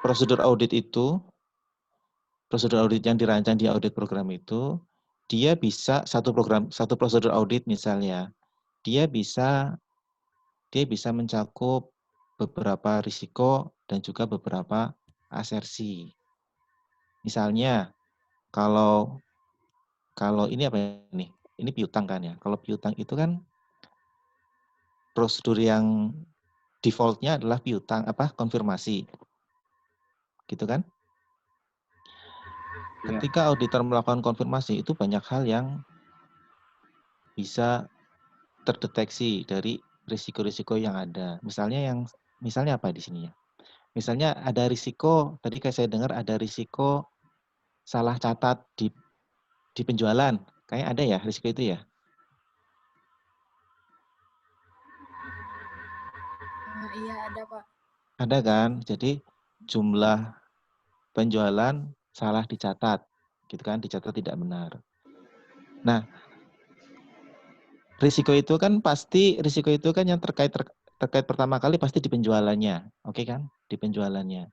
prosedur audit yang dirancang di audit program itu, dia bisa satu prosedur audit misalnya, dia bisa mencakup beberapa risiko dan juga beberapa asersi. Misalnya, kalau ini apa nih? Ini piutang kan ya. Kalau piutang itu kan prosedur yang defaultnya adalah piutang konfirmasi. Gitu kan? Ketika auditor melakukan konfirmasi itu banyak hal yang bisa terdeteksi dari risiko-risiko yang ada. Misalnya apa di sini ya? Misalnya ada risiko, tadi kayak saya dengar ada risiko salah catat di penjualan. Kayak ada ya risiko itu ya? Iya ada Pak. Ada kan? Jadi jumlah penjualan salah dicatat, gitu kan? Dicatat tidak benar. Nah, risiko itu kan yang terkait pertama kali pasti di penjualannya, oke kan? Di penjualannya.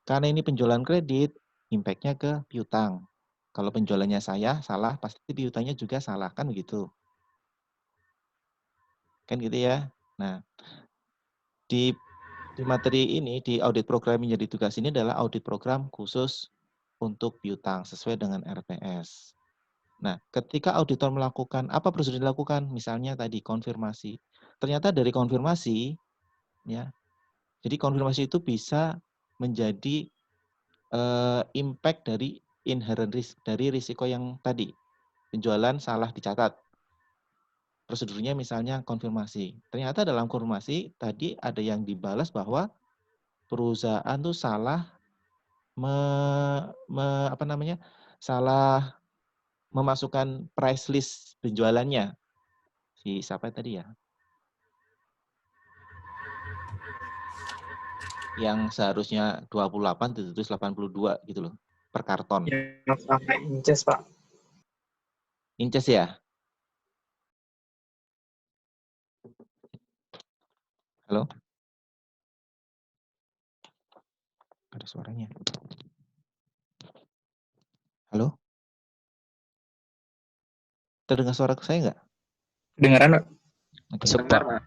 Karena ini penjualan kredit, impact-nya ke piutang. Kalau penjualannya saya salah, pasti piutangnya juga salah, kan begitu. Kan gitu ya. Nah, di materi ini, di audit program yang jadi tugas ini adalah audit program khusus untuk piutang sesuai dengan RPS. Nah, ketika auditor melakukan, apa prosedur dilakukan? Misalnya tadi konfirmasi. Ternyata dari konfirmasi, ya, jadi konfirmasi itu bisa menjadi impact dari inherent risk, dari risiko yang tadi, penjualan salah dicatat. Prosedurnya misalnya konfirmasi. Ternyata dalam konfirmasi tadi ada yang dibalas bahwa perusahaan tuh salah salah memasukkan price list penjualannya. Si siapa tadi ya? Yang seharusnya 28 ditulis 82 gitu loh per karton. Yang pakai inches, Pak. Inches ya? Halo? Ada suaranya. Halo? Terdengar suara saya nggak? Dengaran, Pak? Okay. Sebentar, Pak.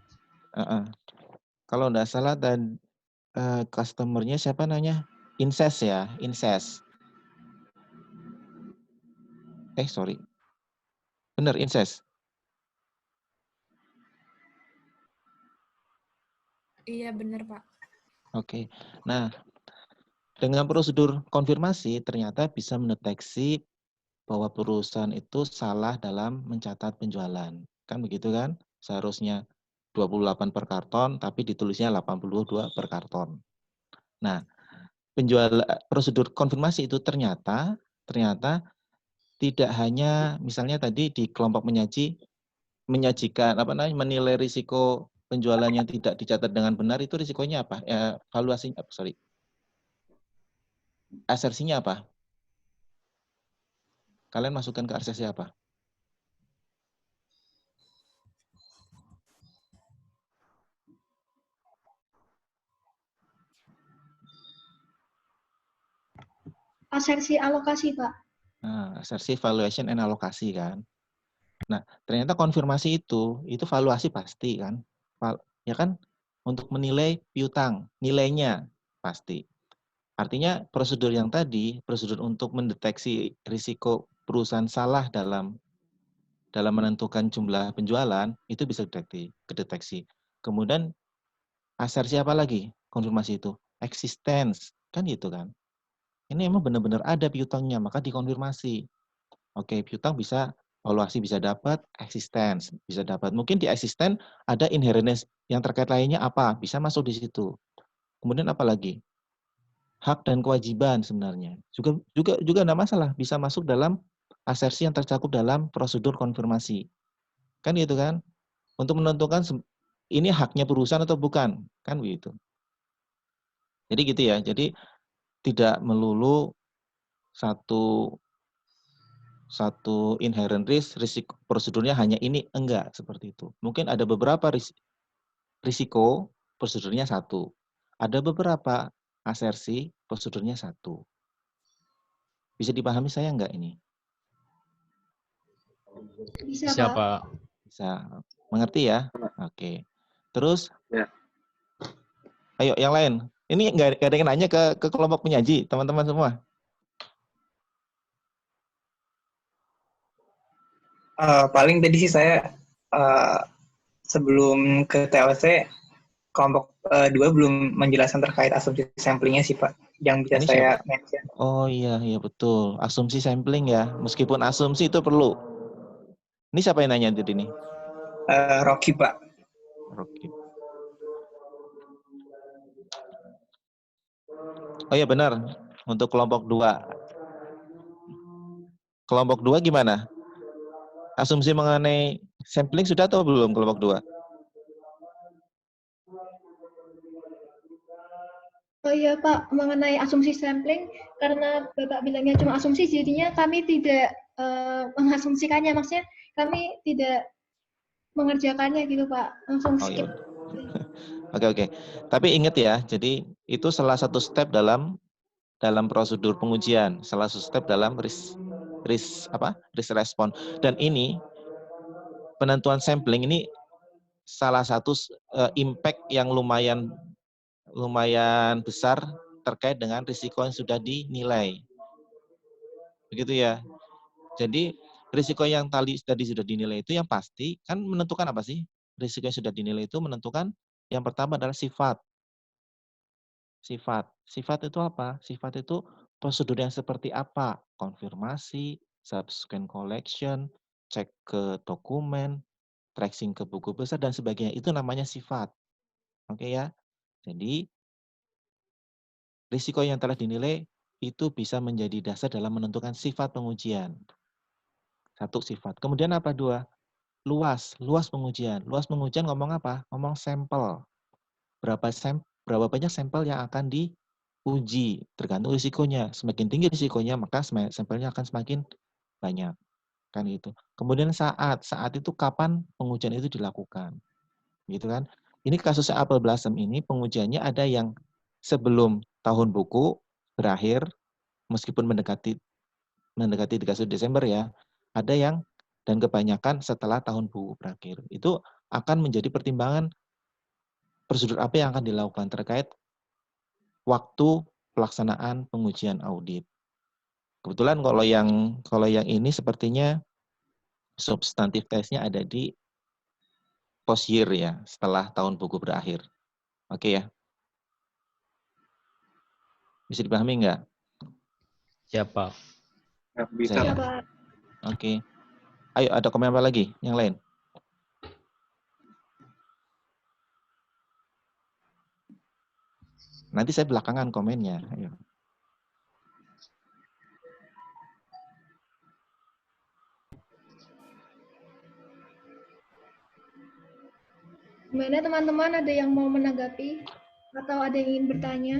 Kalau nggak salah dan customer-nya siapa namanya? Inces ya, Inces. Sorry. Benar, Inces. Iya benar Pak. Oke. Nah, dengan prosedur konfirmasi ternyata bisa mendeteksi bahwa perusahaan itu salah dalam mencatat penjualan. Kan begitu kan? Seharusnya 28 per karton, tapi ditulisnya 82 per karton. Nah, prosedur konfirmasi itu ternyata tidak hanya misalnya tadi di kelompok menyajikan menilai risiko penjualan yang tidak dicatat dengan benar itu risikonya apa? Asersinya apa? Kalian masukkan ke asersi apa? Asersi alokasi, Pak. Nah, asersi valuation and alokasi kan. Nah, ternyata konfirmasi itu valuasi pasti kan. Ya kan? Untuk menilai piutang, nilainya pasti. Artinya prosedur yang tadi, prosedur untuk mendeteksi risiko perusahaan salah dalam menentukan jumlah penjualan, itu bisa kedeteksi. Kemudian asersi apa lagi? Konfirmasi itu. Existence. Kan gitu kan. Ini emang benar-benar ada piutangnya, maka dikonfirmasi. Oke, piutang bisa, valuasi bisa dapat, existence bisa dapat. Mungkin di existence ada inherent yang terkait lainnya apa, bisa masuk di situ. Kemudian apa lagi? Hak dan kewajiban sebenarnya. Juga enggak masalah, bisa masuk dalam asersi yang tercakup dalam prosedur konfirmasi. Kan gitu kan? Untuk menentukan ini haknya perusahaan atau bukan, kan begitu. Jadi gitu ya. Jadi tidak melulu satu inherent risk, risiko prosedurnya hanya ini, enggak seperti itu. Mungkin ada beberapa risiko, prosedurnya satu. Ada beberapa asersi, prosedurnya satu. Bisa dipahami saya nggak ini? Bisa, Bisa, Pak. Pak. Bisa. Mengerti ya? Oke. Terus, Ya. ayo yang lain. Ini nggak ada yang nanya ke kelompok penyaji, teman-teman semua. Paling tadi sih saya sebelum ke TLC kelompok 2 belum menjelaskan terkait asumsi samplingnya sih Pak, yang bisa Ini saya siapa? mention. Oh iya, iya betul. Asumsi sampling ya. Meskipun asumsi itu perlu. Ini siapa yang nanya tadi nih? Rocky Pak. Rocky. Oh iya benar. Untuk kelompok 2. Kelompok 2 gimana? Asumsi mengenai sampling sudah atau belum kelompok 2? Oh iya Pak, mengenai asumsi sampling, karena Bapak bilangnya cuma asumsi, jadinya kami tidak mengasumsikannya, maksudnya kami tidak mengerjakannya gitu Pak, langsung Oh iya. skip. Oke. Tapi ingat ya, jadi itu salah satu step dalam prosedur pengujian, salah satu step dalam risk respon. Dan ini penentuan sampling ini salah satu impact yang lumayan besar terkait dengan risiko yang sudah dinilai. Begitu ya. Jadi risiko yang tadi sudah dinilai itu yang pasti kan menentukan apa sih? Risiko yang sudah dinilai itu menentukan yang pertama adalah sifat. Sifat itu apa? Sifat itu prosedur yang seperti apa? Konfirmasi, subsequent collection, cek ke dokumen, tracing ke buku besar dan sebagainya. Itu namanya sifat. Oke ya. Jadi risiko yang telah dinilai itu bisa menjadi dasar dalam menentukan sifat pengujian. Satu sifat. Kemudian apa dua? Luas pengujian. Luas pengujian ngomong apa? Ngomong sampel. Berapa banyak sampel yang akan diuji, tergantung risikonya. Semakin tinggi risikonya, maka sampelnya akan semakin banyak. Kan itu. Kemudian saat itu kapan pengujian itu dilakukan. Gitu kan. Ini kasusnya apel blossom ini pengujiannya ada yang sebelum tahun buku berakhir, meskipun mendekati di kasus Desember ya, ada yang dan kebanyakan setelah tahun buku berakhir. Itu akan menjadi pertimbangan prosedur apa yang akan dilakukan terkait waktu pelaksanaan pengujian audit. Kebetulan kalau yang ini sepertinya substantif tesnya ada di post year ya, setelah tahun buku berakhir. Oke ya. Bisa dipahami nggak? Siapa? Bisa Saya. Iya Pak. Pak. Oke. Ayo, ada komen apa lagi? Yang lain? Nanti saya belakangan komennya. Ayo. Gimana teman-teman, ada yang mau menanggapi atau ada yang ingin bertanya?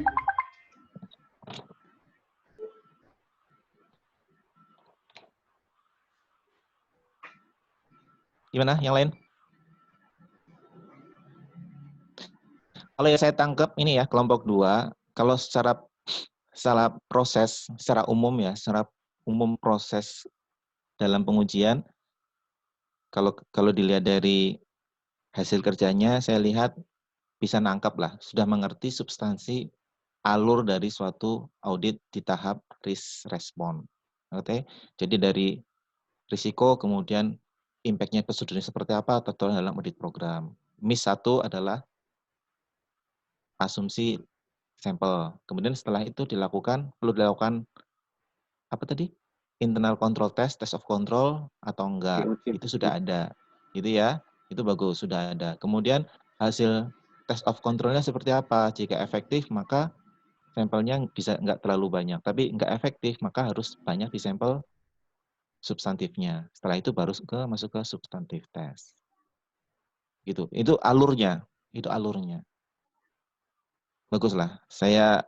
Gimana? Yang lain? Kalau yang saya tangkap ini ya, kelompok 2, kalau secara proses, secara umum ya, secara umum proses dalam pengujian, kalau dilihat dari hasil kerjanya, saya lihat bisa nangkap lah, sudah mengerti substansi alur dari suatu audit di tahap risk respon. Oke, jadi dari risiko, kemudian impact-nya prosedurnya seperti apa, tertuang dalam audit program. MIS 1 adalah asumsi sampel. Kemudian setelah itu perlu dilakukan apa tadi? Internal control test of control atau enggak. Itu sudah ada. Gitu ya. Itu bagus, sudah ada. Kemudian hasil test of controlnya seperti apa? Jika efektif, maka sampelnya bisa enggak terlalu banyak. Tapi enggak efektif, maka harus banyak di sampel substantifnya. Setelah itu baru masuk ke substantif test. Gitu. Itu alurnya. Baguslah. Saya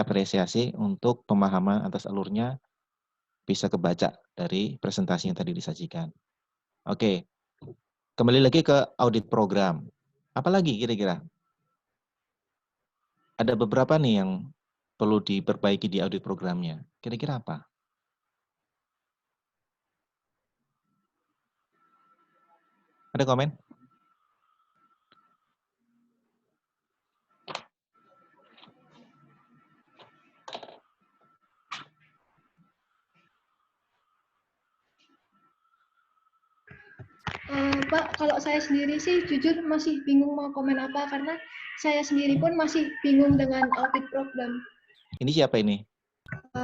apresiasi untuk pemahaman atas alurnya bisa kebaca dari presentasi yang tadi disajikan. Oke. Kembali lagi ke audit program. Apalagi kira-kira? Ada beberapa nih yang perlu diperbaiki di audit programnya? Kira-kira apa? Ada komen? Pak, kalau saya sendiri sih jujur masih bingung mau komen apa karena saya sendiri pun masih bingung dengan audit program. Ini siapa ini?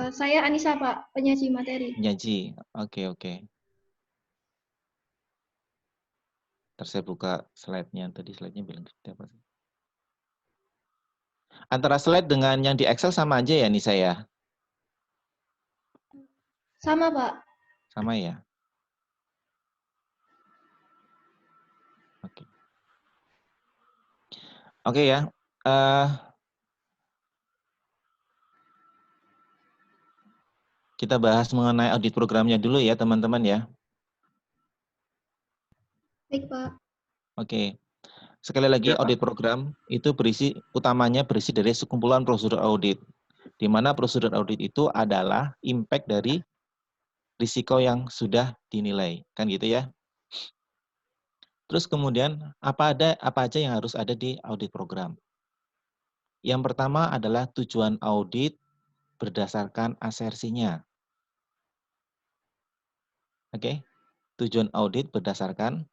Saya Anissa, Pak, penyaji materi. Penyaji. Oke. Ntar saya buka slide-nya. Tadi slide-nya bilang seperti apa sih? Antara slide dengan yang di Excel sama aja ya, Nisa ya? Sama, Pak. Sama ya? Oke. Oke ya. Kita bahas mengenai audit programnya dulu ya, teman-teman ya. Baik, Pak. Oke. Sekali lagi, Ya, Pak. audit program itu utamanya berisi dari sekumpulan prosedur audit. Di mana prosedur audit itu adalah impact dari risiko yang sudah dinilai. Kan gitu ya. Terus kemudian, apa aja yang harus ada di audit program? Yang pertama adalah tujuan audit berdasarkan asersinya. Oke. Tujuan audit berdasarkan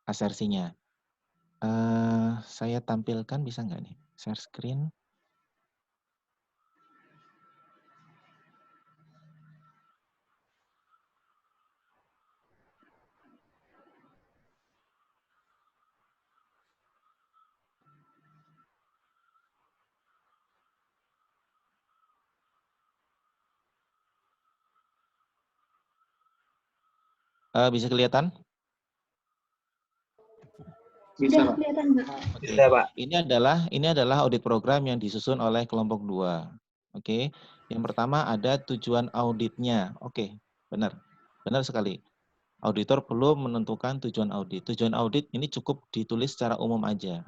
asersinya. Saya tampilkan bisa nggak nih? Share screen. Bisa kelihatan? Bisa, Sudah Pak. kelihatan, Pak. Oke. Bisa, Pak. Ini adalah audit program yang disusun oleh kelompok 2. Oke. Yang pertama ada tujuan auditnya. Oke, benar. Benar sekali. Auditor perlu menentukan tujuan audit. Tujuan audit ini cukup ditulis secara umum aja.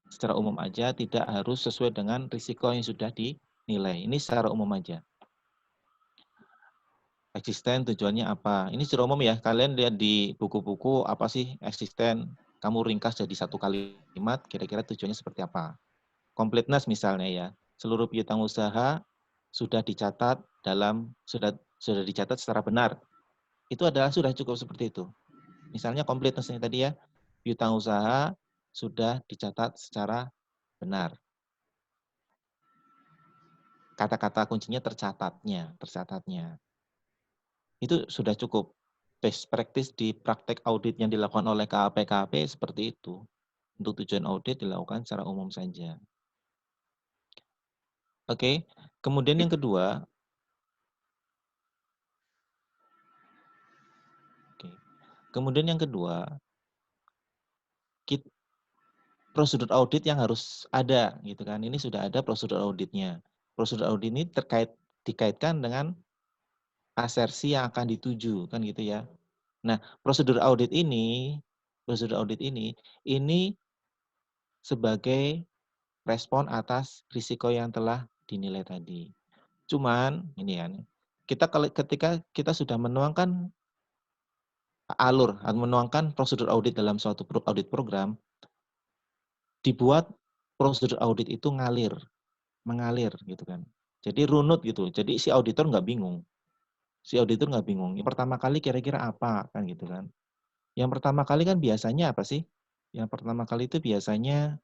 Secara umum aja, tidak harus sesuai dengan risiko yang sudah dinilai. Ini secara umum aja. Eksisten tujuannya apa? Ini secara umum ya. Kalian lihat di buku-buku apa sih eksisten. Kamu ringkas jadi satu kalimat, kira-kira tujuannya seperti apa. Completeness misalnya ya. Seluruh piutang usaha sudah dicatat sudah dicatat secara benar. Itu adalah sudah cukup seperti itu. Misalnya completeness-nya tadi ya. Piutang usaha sudah dicatat secara benar. Kata-kata kuncinya tercatatnya. Itu sudah cukup. Best practice di praktek audit yang dilakukan oleh KAP-KAP seperti itu. Untuk tujuan audit dilakukan secara umum saja. Oke, kemudian yang kedua. Prosedur audit yang harus ada gitu kan. Ini sudah ada prosedur auditnya. Prosedur audit ini dikaitkan dengan asersi yang akan dituju kan gitu ya. Nah, prosedur audit ini sebagai respon atas risiko yang telah dinilai tadi. Cuman ini ya, ketika kita sudah menuangkan menuangkan prosedur audit dalam suatu audit program, dibuat prosedur audit itu mengalir gitu kan. Jadi runut gitu. Jadi si auditor nggak bingung. Yang pertama kali kira-kira apa kan gitu kan. Yang pertama kali kan biasanya apa sih? Yang pertama kali itu biasanya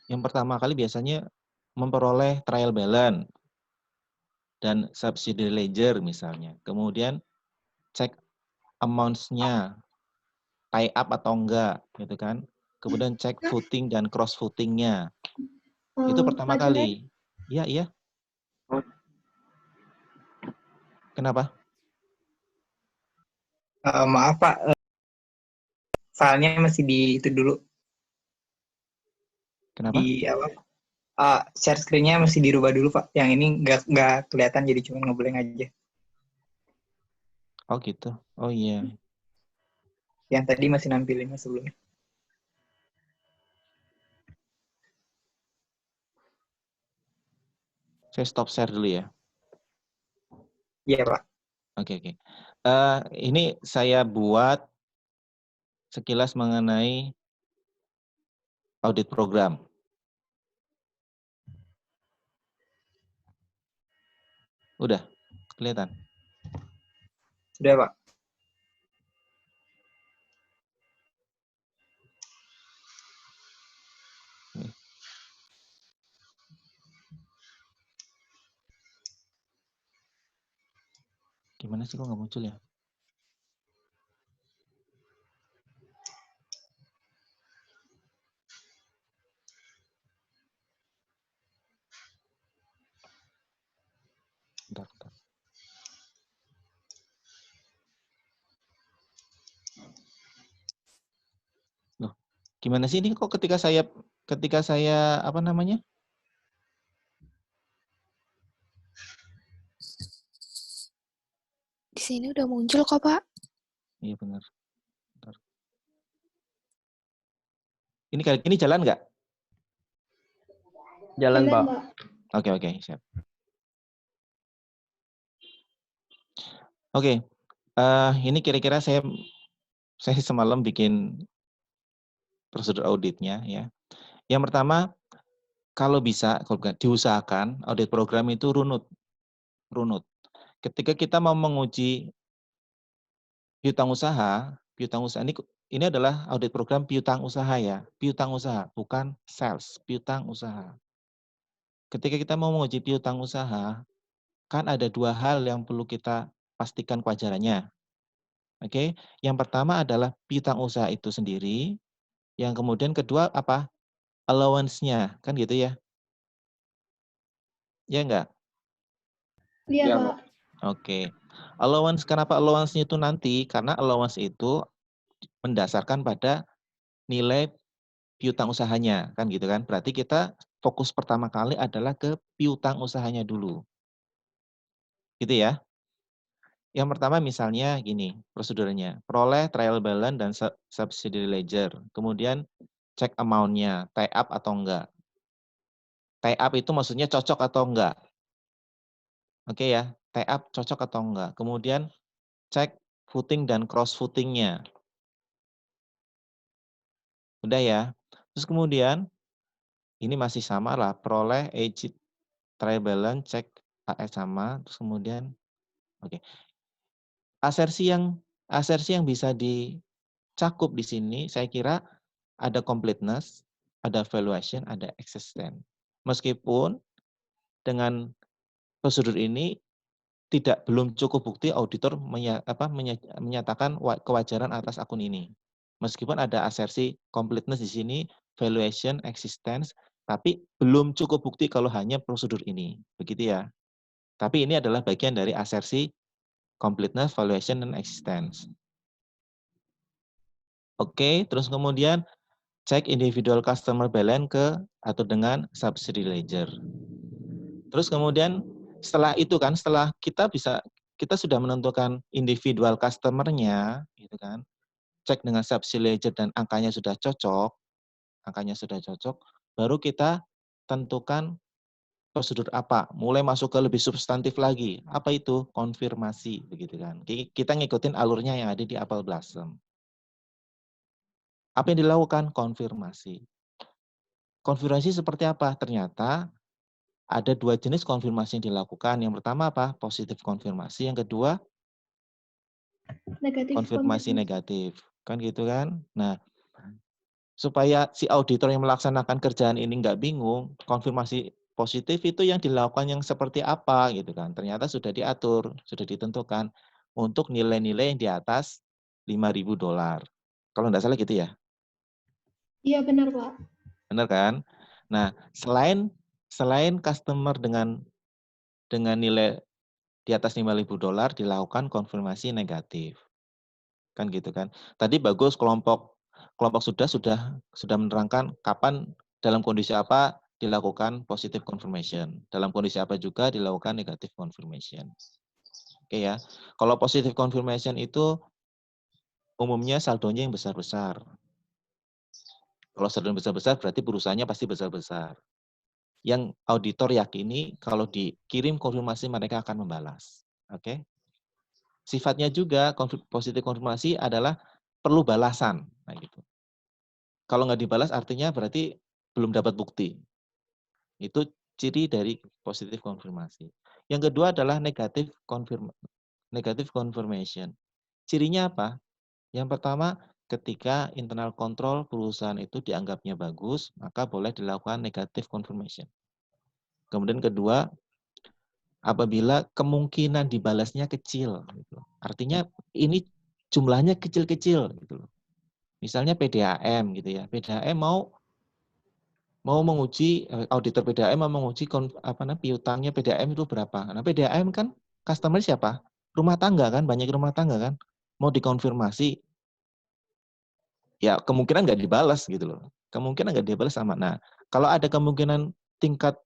Yang pertama kali biasanya memperoleh trial balance dan subsidiary ledger misalnya. Kemudian cek amounts-nya, tie up atau enggak gitu kan. Kemudian cek footing dan cross footing-nya. Itu pertama Pak Junaid, kali. Iya. Kenapa? Maaf, Pak. Filenya masih di itu dulu. Kenapa? Di apa? Share screen-nya masih dirubah dulu, Pak. Yang ini nggak kelihatan, jadi cuma ngeblank aja. Oh gitu. Oh iya. Yang tadi masih nampilinnya sebelumnya. Saya stop share dulu ya. Iya, Pak. Oke, oke. Ini saya buat sekilas mengenai audit program. Udah kelihatan? Sudah, Pak. Gimana sih kok nggak muncul ya? Bentar, bentar. Loh, gimana sih ini kok ketika saya apa namanya? Di sini udah muncul kok, Pak. Iya benar. Bentar. Ini kali ini jalan nggak? Jalan, Jalan, Pak. Pak. Oke, oke, siap. Oke, ini kira-kira saya semalam bikin prosedur auditnya ya. Yang pertama, kalau bisa, kalau diusahakan audit program itu runut. Ketika kita mau menguji piutang usaha ini adalah audit program piutang usaha ya, piutang usaha, bukan sales, piutang usaha. Ketika kita mau menguji piutang usaha, kan ada dua hal yang perlu kita pastikan kewajarannya. Oke, yang pertama adalah piutang usaha itu sendiri, yang kemudian kedua apa? Allowance-nya, kan gitu ya? Ya enggak? Iya, Iya, Pak. Oke. Allowance, kenapa allowance-nya itu nanti? Karena allowance itu mendasarkan pada nilai piutang usahanya, kan gitu kan? Berarti kita fokus pertama kali adalah ke piutang usahanya dulu. Gitu ya. Yang pertama misalnya gini, prosedurnya. Peroleh trial balance dan subsidiary ledger. Kemudian cek amount-nya, tie up atau enggak. Tie up itu maksudnya cocok atau enggak. Oke ya, tie up cocok atau enggak. Kemudian cek footing dan cross footing-nya. Udah ya. Terus kemudian ini masih sama lah, peroleh aged trial balance, cek AS sama, terus kemudian oke. Asersi yang bisa dicakup di sini saya kira ada completeness, ada valuation, ada existence. Meskipun dengan prosedur ini belum cukup bukti auditor menyatakan kewajaran atas akun ini. Meskipun ada asersi completeness di sini, valuation, existence, tapi belum cukup bukti kalau hanya prosedur ini. Begitu ya. Tapi ini adalah bagian dari asersi completeness, valuation, dan existence. Oke, terus kemudian cek individual customer balance atau dengan subsidiary ledger. Terus kemudian setelah itu kan, setelah kita sudah menentukan individual customer-nya, gitu kan, cek dengan subsidiary ledger dan angkanya sudah cocok, baru kita tentukan prosedur apa, mulai masuk ke lebih substantif lagi. Apa itu? Konfirmasi, begitu kan. Kita ngikutin alurnya yang ada di Apple Blossom. Apa yang dilakukan? Konfirmasi. Konfirmasi seperti apa? Ternyata ada dua jenis konfirmasi yang dilakukan. Yang pertama apa? Positif konfirmasi. Yang kedua, Negatif konfirmasi negatif. Kan gitu kan? Nah, supaya si auditor yang melaksanakan kerjaan ini nggak bingung, konfirmasi positif itu yang dilakukan yang seperti apa gitu kan. Ternyata sudah diatur, sudah ditentukan untuk nilai-nilai yang di atas $5.000. Kalau nggak salah gitu ya. Iya, benar, Pak. Benar kan? Nah, selain customer dengan nilai di atas $5.000 dilakukan konfirmasi negatif. Kan gitu kan. Tadi bagus kelompok sudah menerangkan kapan dalam kondisi apa dilakukan positive confirmation. Dalam kondisi apa juga dilakukan negative confirmation. Oke ya. Kalau positive confirmation itu umumnya saldonya yang besar-besar. Kalau saldo yang besar-besar berarti perusahaannya pasti besar-besar. Yang auditor yakini kalau dikirim konfirmasi mereka akan membalas. Oke? Sifatnya juga positif konfirmasi adalah perlu balasan. Nah, gitu. Kalau nggak dibalas artinya berarti belum dapat bukti. Itu ciri dari positif konfirmasi. Yang kedua adalah negative confirmation. Cirinya apa? Yang pertama, ketika internal control perusahaan itu dianggapnya bagus, maka boleh dilakukan negative confirmation. Kemudian kedua, apabila kemungkinan dibalasnya kecil. Gitu. Artinya ini jumlahnya kecil-kecil. Gitu. Misalnya PDAM gitu ya. PDAM mau menguji, auditor PDAM mau menguji piutangnya PDAM itu berapa. Nah PDAM kan customer siapa? Rumah tangga kan, banyak rumah tangga kan. Mau dikonfirmasi, ya kemungkinan nggak dibalas gitu loh. Kemungkinan nggak dibalas sama. Nah kalau ada kemungkinan tingkat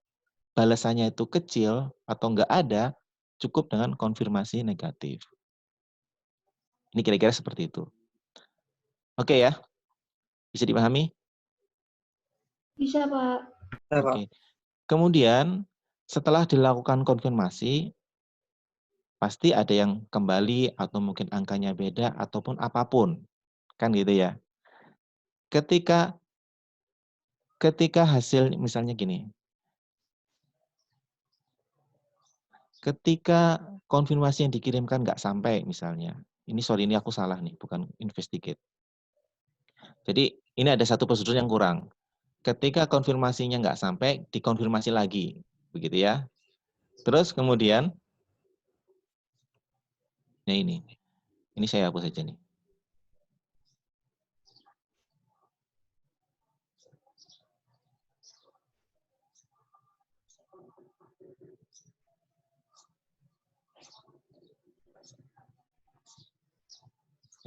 balasannya itu kecil atau nggak ada, cukup dengan konfirmasi negatif. Ini kira-kira seperti itu. Oke ya, bisa dipahami? Bisa, Pak. Oke. Kemudian setelah dilakukan konfirmasi, pasti ada yang kembali atau mungkin angkanya beda ataupun apapun. Kan gitu ya. Ketika hasil misalnya gini. Ketika konfirmasi yang dikirimkan nggak sampai misalnya. Ini aku salah nih, bukan investigate. Jadi ini ada satu prosedur yang kurang. Ketika konfirmasinya nggak sampai, dikonfirmasi lagi. Begitu ya. Terus kemudian, nah ini saya hapus saja nih.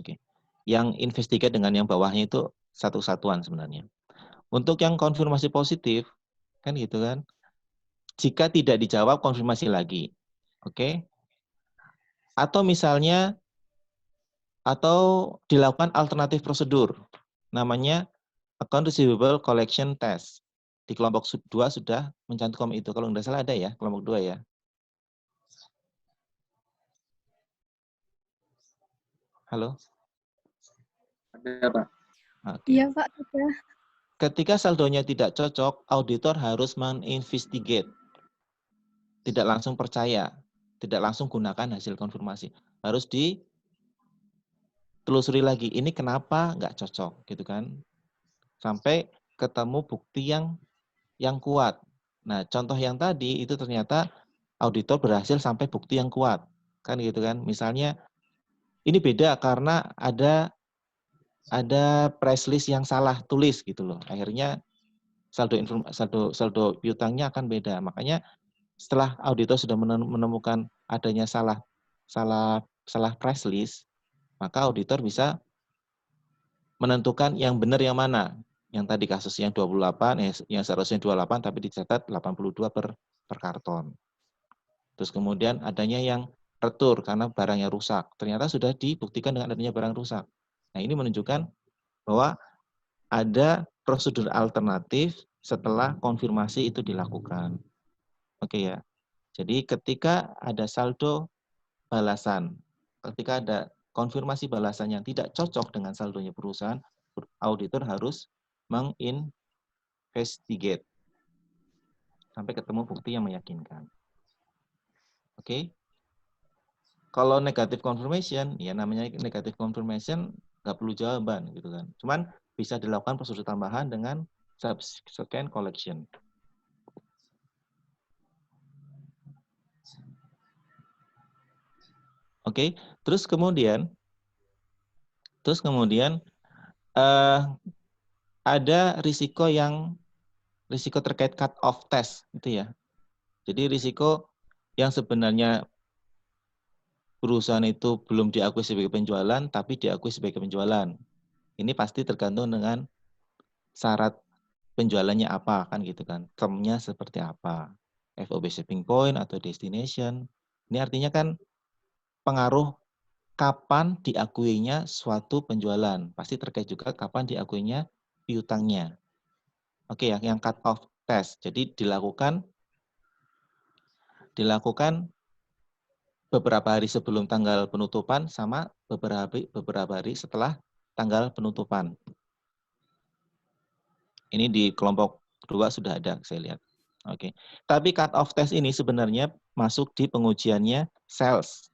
Oke. Yang investigate dengan yang bawahnya itu satu satuan sebenarnya. Untuk yang konfirmasi positif, kan gitu kan. Jika tidak dijawab, konfirmasi lagi. Oke. Atau misalnya, atau dilakukan alternatif prosedur. Namanya Account Receivable Collection Test. Di kelompok 2 sudah mencantumkan itu. Kalau nggak salah ada ya, kelompok 2 ya. Halo? Ada, Pak. Oke. Iya, Pak, sudah. Ketika saldonya tidak cocok, auditor harus menginvestigate. Tidak langsung percaya. Tidak langsung gunakan hasil konfirmasi. Harus ditelusuri lagi. Ini kenapa nggak cocok, gitu kan? Sampai ketemu bukti yang kuat. Nah, contoh yang tadi itu ternyata auditor berhasil sampai bukti yang kuat. Kan gitu kan? Misalnya ini beda karena ada price list yang salah tulis gitu loh. Akhirnya saldo piutangnya akan beda. Makanya setelah auditor sudah menemukan adanya salah price list, maka auditor bisa menentukan yang benar yang mana. Yang tadi kasus yang 28, yang seharusnya 28 tapi dicatat 82 per karton. Terus kemudian adanya yang retur karena barangnya rusak. Ternyata sudah dibuktikan dengan adanya barang rusak. Nah, ini menunjukkan bahwa ada prosedur alternatif setelah konfirmasi itu dilakukan. Oke ya. Jadi ketika ada saldo balasan, ketika ada konfirmasi balasan yang tidak cocok dengan saldonya perusahaan, auditor harus menginvestigate sampai ketemu bukti yang meyakinkan. Oke. Kalau negative confirmation, ya namanya negative confirmation nggak perlu jawaban gitu kan. Cuman bisa dilakukan prosedur tambahan dengan subsequent collection. Oke, terus kemudian ada risiko terkait cut off test gitu ya. Jadi risiko yang sebenarnya perusahaan itu belum diakui sebagai penjualan tapi diakui sebagai penjualan. Ini pasti tergantung dengan syarat penjualannya apa kan gitu kan. Termnya seperti apa. FOB shipping point atau destination. Ini artinya kan pengaruh kapan diakuinya suatu penjualan. Pasti terkait juga kapan diakuinya piutangnya. Oke ya, yang cut off test. Jadi dilakukan beberapa hari sebelum tanggal penutupan sama beberapa hari setelah tanggal penutupan. Ini di kelompok 2 sudah ada, saya lihat. Oke. Tapi cut off test ini sebenarnya masuk di pengujiannya sales.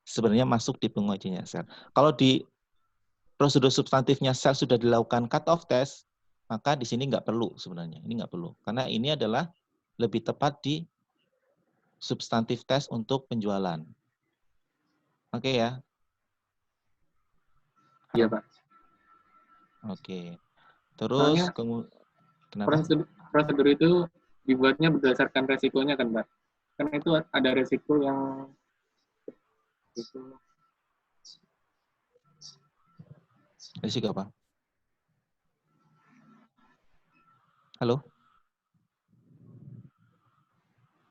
Sebenarnya masuk di pengujiannya sales. Kalau di prosedur substantifnya sales sudah dilakukan cut off test, maka di sini nggak perlu sebenarnya. Ini nggak perlu. Karena ini adalah lebih tepat di substantif test untuk penjualan. Oke ya. Iya, Pak. Oke. Terus Soalnya kenapa? prosedur itu dibuatnya berdasarkan resikonya kan, Pak. Karena itu ada resiko yang itu Risiko apa? Halo?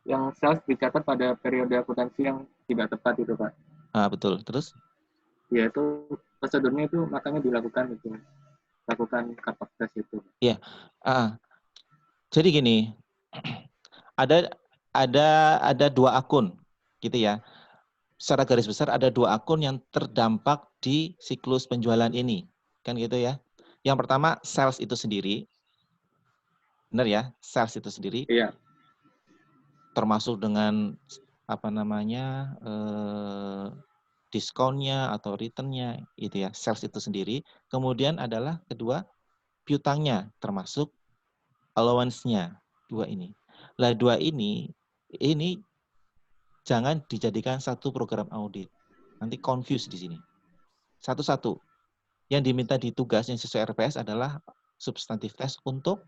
yang sales dicatat pada periode akuntansi yang tidak tepat itu, Pak. Ah, betul. Terus? Ya itu prosedurnya itu makanya dilakukan itu. Lakukan cut off test itu. Iya. Jadi gini, ada 2 akun gitu ya. Secara garis besar ada 2 akun yang terdampak di siklus penjualan ini. Kan gitu ya. Yang pertama sales itu sendiri. Benar ya? Sales itu sendiri. Iya. Termasuk dengan apa namanya? Diskonnya atau returnnya itu ya, sales itu sendiri. Kemudian adalah kedua piutangnya termasuk allowance-nya. 2 ini. Lah 2 ini jangan dijadikan satu program audit. Nanti confuse di sini. Satu-satu. Yang diminta di tugas yang sesuai RPS adalah substantif test untuk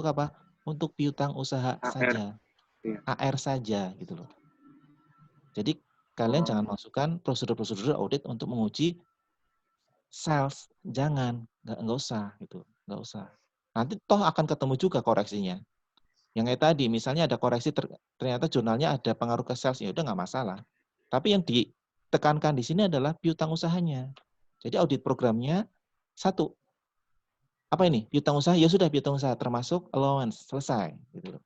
apa? Untuk piutang usaha AR. saja. Iya. AR saja gitu loh. Jadi kalian jangan masukkan prosedur-prosedur audit untuk menguji sales. Jangan, nggak usah gitu, nggak usah. Nanti toh akan ketemu juga koreksinya. Yang kayak tadi, misalnya ada koreksi ternyata jurnalnya ada pengaruh ke sales, ya udah nggak masalah. Tapi yang ditekankan di sini adalah piutang usahanya. Jadi audit programnya satu. Apa ini? Piutang usaha, ya sudah piutang usaha termasuk allowance, selesai gitu loh.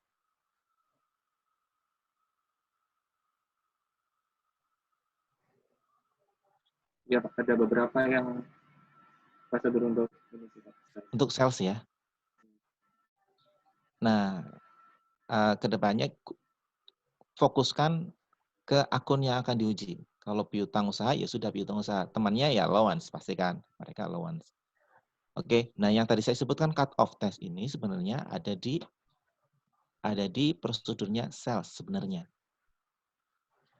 Ya, Pak, ada beberapa yang prosedur untuk sales ya. Nah, kedepannya fokuskan ke akun yang akan diuji. Kalau piutang usaha ya sudah piutang usaha. Temannya ya allowance, pastikan mereka allowance. Oke, nah yang tadi saya sebutkan cut off test ini sebenarnya ada di prosedurnya sales sebenarnya.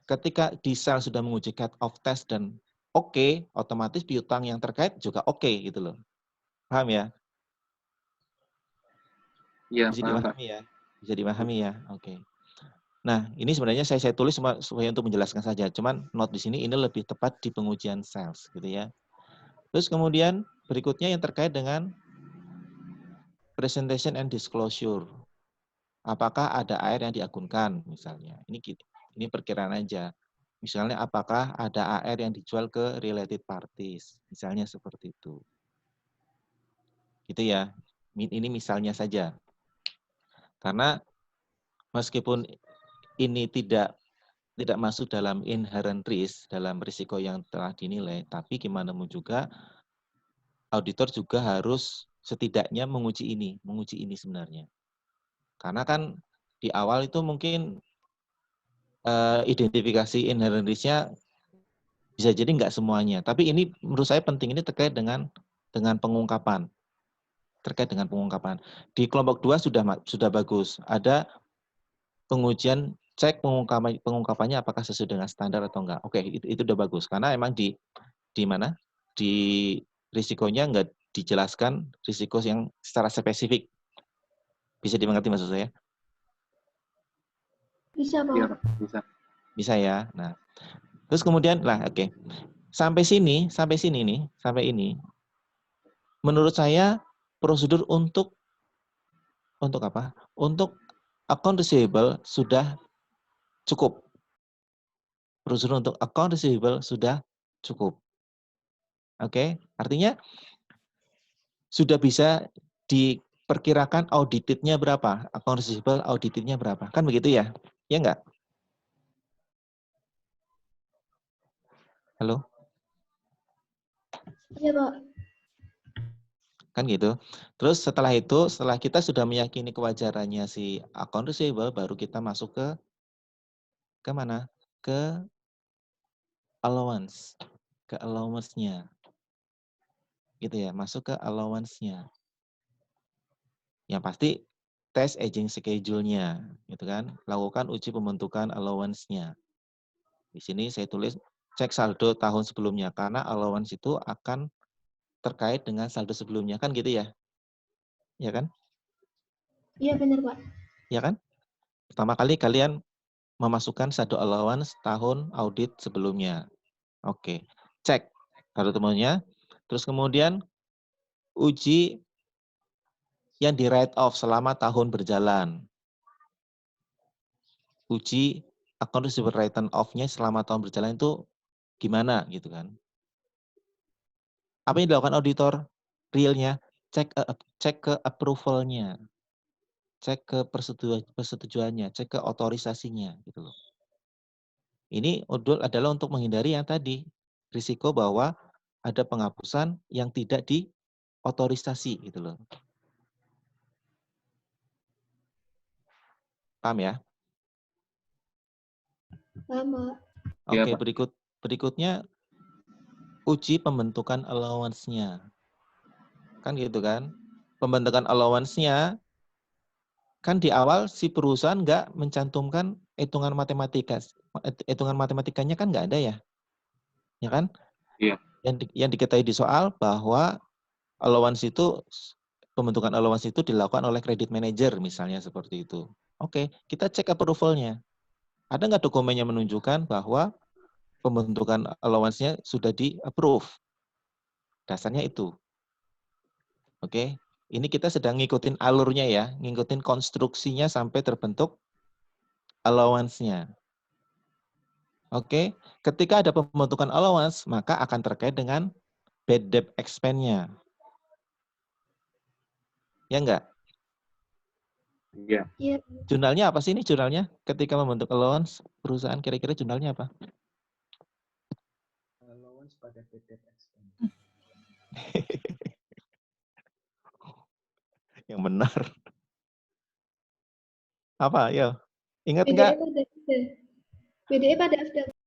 Ketika di sales sudah menguji cut off test dan oke, otomatis piutang yang terkait juga oke gitu loh. Paham ya? Iya, Bisa paham, Pak. dipahami ya? Bisa dipahami ya? Oke. Nah, ini sebenarnya saya tulis supaya untuk menjelaskan saja. Cuman note di sini ini lebih tepat di pengujian sales gitu ya. Terus kemudian berikutnya yang terkait dengan presentation and disclosure. Apakah ada AR yang diakunkan misalnya? Ini perkiraan aja. Misalnya apakah ada AR yang dijual ke related parties? Misalnya seperti itu. Gitu ya. Ini misalnya saja. Karena meskipun ini tidak masuk dalam inherent risk, dalam risiko yang telah dinilai, tapi gimana pun juga auditor juga harus setidaknya menguji ini sebenarnya. Karena kan di awal itu mungkin identifikasi inherent risk-nya bisa jadi nggak semuanya. Tapi ini menurut saya penting, ini terkait dengan pengungkapan. Terkait dengan pengungkapan. Di kelompok 2 sudah bagus. Ada pengujian cek pengungkapannya apakah sesuai dengan standar atau enggak. Oke, itu udah bagus. Karena emang di mana? Di risikonya enggak dijelaskan risiko yang secara spesifik. Bisa dimengerti maksud saya? Bisa, Pak. Iya, Pak. Bisa. Bisa ya. Nah, terus kemudian oke. Sampai ini, menurut saya prosedur untuk apa? Untuk account receivable sudah cukup. Prosedur untuk account receivable sudah Cukup. Oke, artinya sudah bisa diperkirakan auditednya berapa, accounts receivable auditednya berapa, kan begitu ya? Ya enggak? Halo? Iya, Pak. Kan gitu. Terus setelah itu, setelah kita sudah meyakini kewajarannya si account receivable, baru kita masuk ke mana? Ke allowance, ke allowance-nya. Gitu ya, masuk ke allowance-nya. Yang pasti tes aging schedule-nya, gitu kan. Lakukan uji pembentukan allowance-nya. Di sini saya tulis cek saldo tahun sebelumnya karena allowance itu akan terkait dengan saldo sebelumnya, kan gitu ya? Ya kan? Iya, benar, Pak. Ya kan? Pertama kali kalian memasukkan saldo allowance tahun audit sebelumnya. Oke, cek saldo temuannya. Terus kemudian uji yang di write off selama tahun berjalan. Uji account receivable written off-nya selama tahun berjalan itu gimana gitu kan. Apa yang dilakukan auditor realnya? Cek ke approval-nya. Cek ke persetujuannya, cek ke otorisasinya gitu loh. Ini adalah untuk menghindari yang tadi, risiko bahwa ada penghapusan yang tidak diotorisasi gitu loh. Paham ya? Paham, Pak. Iya, Oke, Pak. berikutnya uji pembentukan allowance-nya. Kan gitu kan? Pembentukan allowance-nya kan di awal si perusahaan nggak mencantumkan hitungan matematikanya kan nggak ada ya, ya kan? Iya. Yang diketahui di soal bahwa allowance itu pembentukan allowance itu dilakukan oleh credit manager misalnya seperti itu. Oke, kita cek approval-nya. Ada nggak dokumennya menunjukkan bahwa pembentukan allowance-nya sudah di-approve? Dasarnya itu. Oke, ini kita sedang ngikutin alurnya ya, ngikutin konstruksinya sampai terbentuk allowance-nya. Oke, ketika ada pembentukan allowance, maka akan terkait dengan bad debt expense-nya. Ya enggak? Iya. Iya. Jurnalnya apa sih ini jurnalnya? Ketika membentuk allowance, perusahaan kira-kira jurnalnya apa? Allowance pada bad debt expense. Yang benar. Apa? Ya. Ingat BDE enggak? pada FD. BDE pada FD.